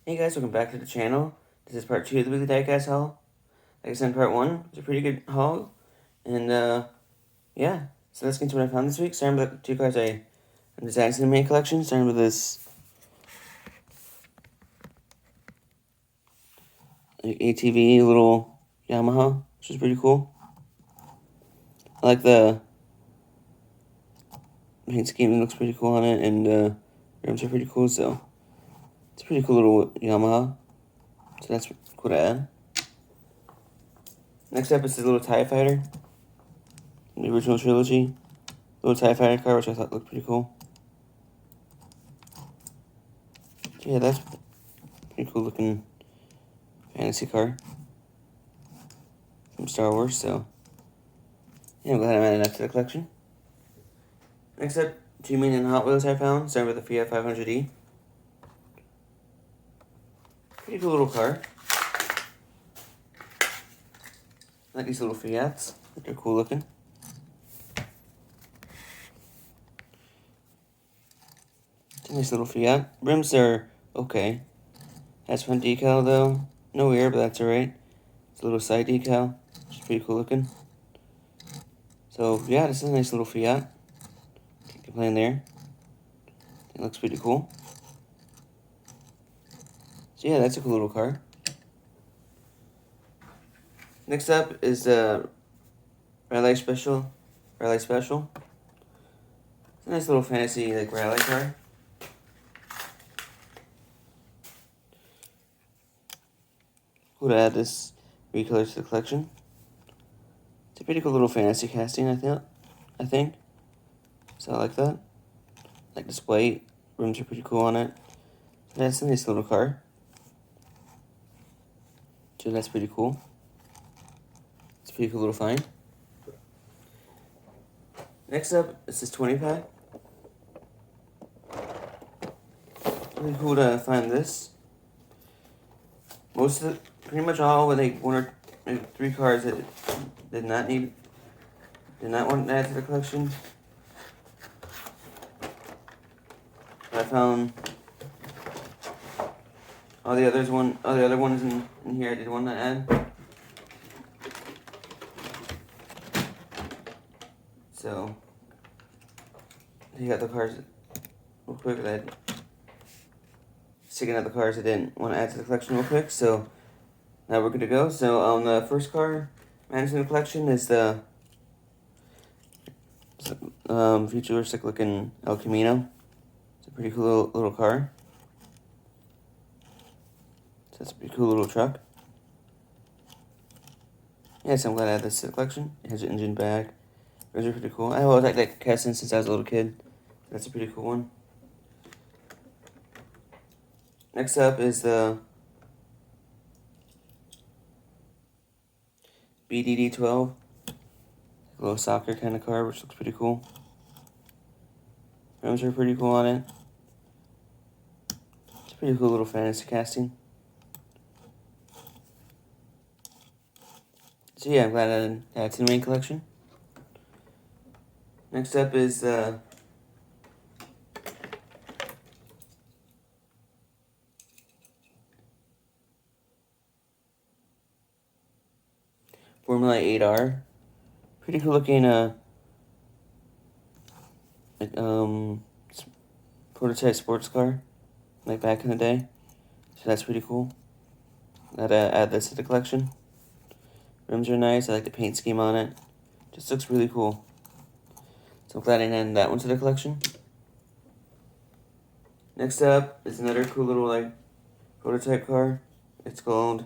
Hey guys, welcome back to the channel. This is part 2 of the weekly diecast haul. Like I said in part 1, it's a pretty good haul. And yeah, so let's get into what I found this week. Starting with the 2 cards I designed in the main collection. Starting with this ATV little Yamaha, which is pretty cool. I like the paint scheme, it looks pretty cool on it, and rims are pretty cool, so it's a pretty cool little Yamaha. So that's cool to add. Next up is this little TIE Fighter, the original trilogy. Little TIE Fighter car, which I thought looked pretty cool. So yeah, that's pretty cool looking fantasy car from Star Wars, so yeah, I'm glad I'm adding that to the collection. Next up, 2 million Hot Wheels I found, starting with the Fiat 500e. Pretty cool little car. I like these little Fiats. They're cool looking. It's a nice little Fiat. Rims are okay. Has front decal though. No air, but that's alright. It's a little side decal, which is pretty cool looking. So yeah, this is a nice little Fiat. Can't complain there. It looks pretty cool. So yeah, that's a cool little car. Next up is the Rally Special. It's a nice little fantasy rally car. Cool to add this recolor to the collection. It's a pretty cool little fantasy casting, I think. So I like that. Like this white. Rims are pretty cool on it. Yeah, it's a nice little car. So that's pretty cool. It's a pretty cool little find. Next up is this 20 pack. Really cool to find this. Pretty much all with like 1 or 3 cards that did not want to add to the collection. But I found all the other ones in here I did want to add. So you got the cards real quick. Sticking out the cards I didn't want to add to the collection real quick. So now we're good to go. So the first card managed in the collection is the futuristic looking El Camino. It's a pretty cool little car. So it's a pretty cool little truck. Yeah, so I'm glad I added this to the collection. It has an engine back. Those are pretty cool. I always liked that casting since I was a little kid. That's a pretty cool one. Next up is the BDD-12. A little soccer kind of car, which looks pretty cool. Rims are pretty cool on it. It's a pretty cool little fantasy casting. So yeah, I'm glad I added that to the main collection. Next up is Formula 8R. Pretty cool looking prototype sports car, like back in the day. So that's pretty cool. Gotta add this to the collection. Rims are nice. I like the paint scheme on it. Just looks really cool. So I'm glad I added that one to the collection. Next up is another cool little prototype car. It's called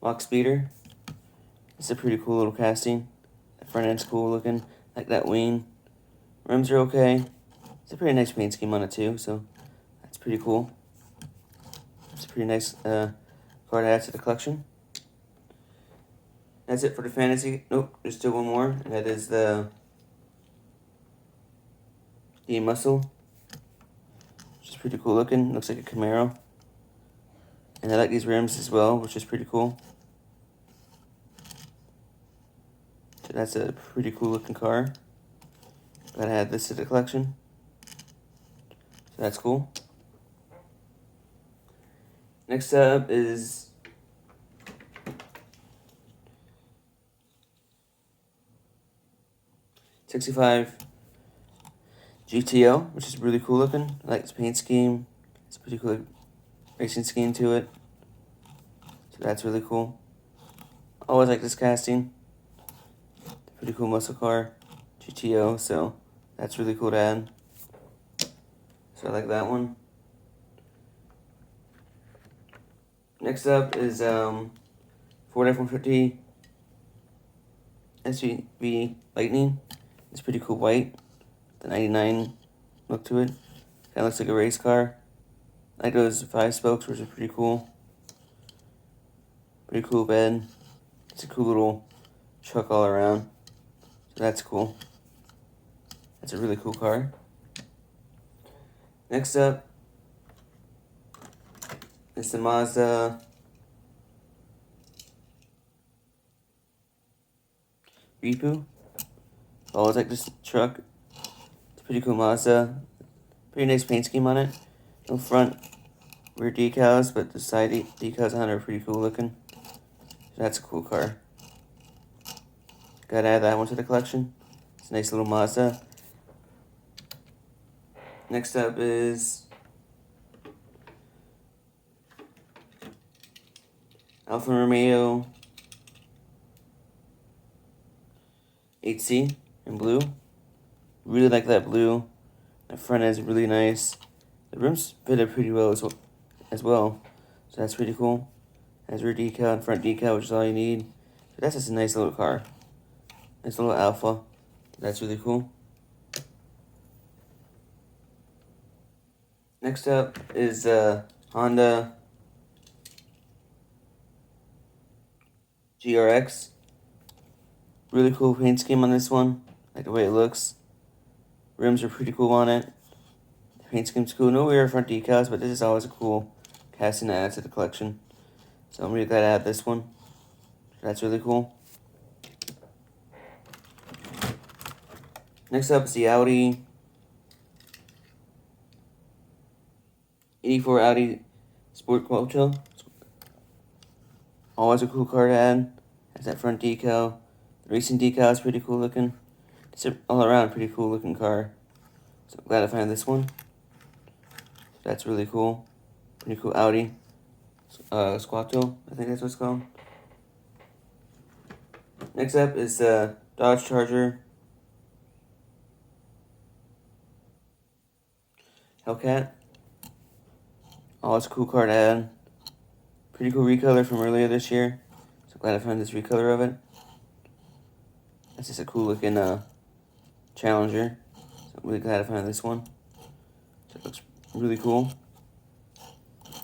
Walk Speeder. It's a pretty cool little casting. The front end's cool looking, like that wing. Rims are okay. It's a pretty nice paint scheme on it too, so that's pretty cool. It's a pretty nice car to add to the collection. That's it for the fantasy. Nope, there's still one more, and that is the muscle. Which is pretty cool looking. Looks like a Camaro. And I like these rims as well, which is pretty cool. So that's a pretty cool looking car. Glad I had this to the collection. So that's cool. Next up is '65 GTO, which is really cool looking. I like its paint scheme. It's a pretty cool racing scheme to it. So that's really cool. Always like this casting. Pretty cool muscle car, GTO, so that's really cool to add. So I like that one. Next up is Ford F-150 SUV Lightning. It's pretty cool white. The 99 look to it. Kind of looks like a race car. I like those 5 spokes, which are pretty cool. Pretty cool bed. It's a cool little truck all around. So that's cool. That's a really cool car. Next up is the Mazda Repu. Always like this truck. It's a pretty cool Mazda. Pretty nice paint scheme on it. No front, rear decals, but the side decals on it are pretty cool looking. So that's a cool car. Gotta add that one to the collection. It's a nice little Mazda. Next up is Alfa Romeo 8C in blue. Really like that blue. The front end is really nice. The rims fitted pretty well as well. So that's pretty cool. Has rear decal and front decal, which is all you need. So that's just a nice little car. Nice little Alfa. That's really cool. Next up is Honda GRX. Really cool paint scheme on this one. Like the way it looks. Rims are pretty cool on it. The paint scheme's cool. No rear front decals, but this is always a cool casting to add to the collection. So I'm really glad to add this one. That's really cool. Next up is the Audi 84 Audi Sport Quattro. Always a cool car to add. Has that front decal. The racing decal is pretty cool looking. It's an all around pretty cool looking car. So I'm glad I found this one. That's really cool. Pretty cool Audi Squatto, I think that's what it's called. Next up is the Dodge Charger Hellcat. Oh, it's a cool car to add. Pretty cool recolor from earlier this year. So glad I found this recolor of it. That's just a cool looking Challenger. So I'm really glad I found this one. So it looks really cool.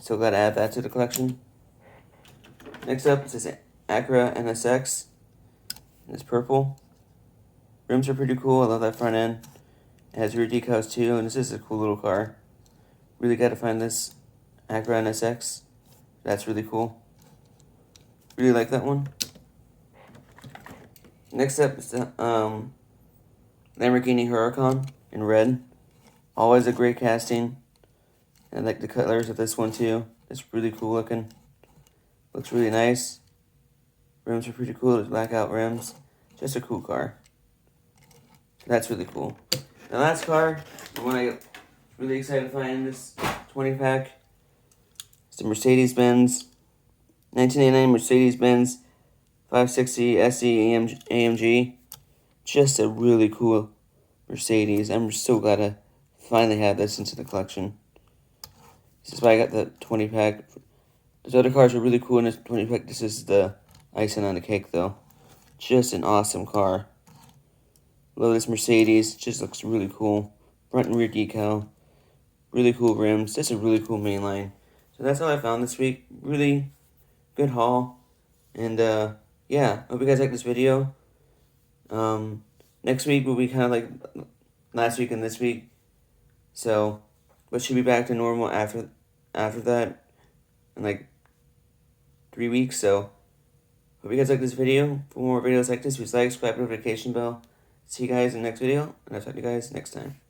So glad to add that to the collection. Next up is this Acura NSX. And it's purple. Rims are pretty cool. I love that front end. It has rear decals too, and this is a cool little car. Really got to find this Acura NSX. That's really cool. Really like that one. Next up is the Lamborghini Huracan in red. Always a great casting. I like the colors of this one too. It's really cool looking. Looks really nice. Rims are pretty cool. There's blackout rims. Just a cool car. That's really cool. The last car, the one I got really excited to find in this 20 pack, is the Mercedes-Benz 1989 Mercedes-Benz 560 SE AMG. Just a really cool Mercedes. I'm so glad I finally had this into the collection. This is why I got the 20 pack. Those other cars are really cool in this 20 pack. This is the icing on the cake though. Just an awesome car. Love this Mercedes. Just looks really cool. Front and rear decal. Really cool rims. Just a really cool mainline. So that's all I found this week. Really good haul. And yeah, hope you guys like this video. Next week will be kind of like last week and this week. So, but should be back to normal after that in like 3 weeks. So, hope you guys like this video. For more videos like this, please like, subscribe, notification bell. See you guys in the next video, and I'll talk to you guys next time.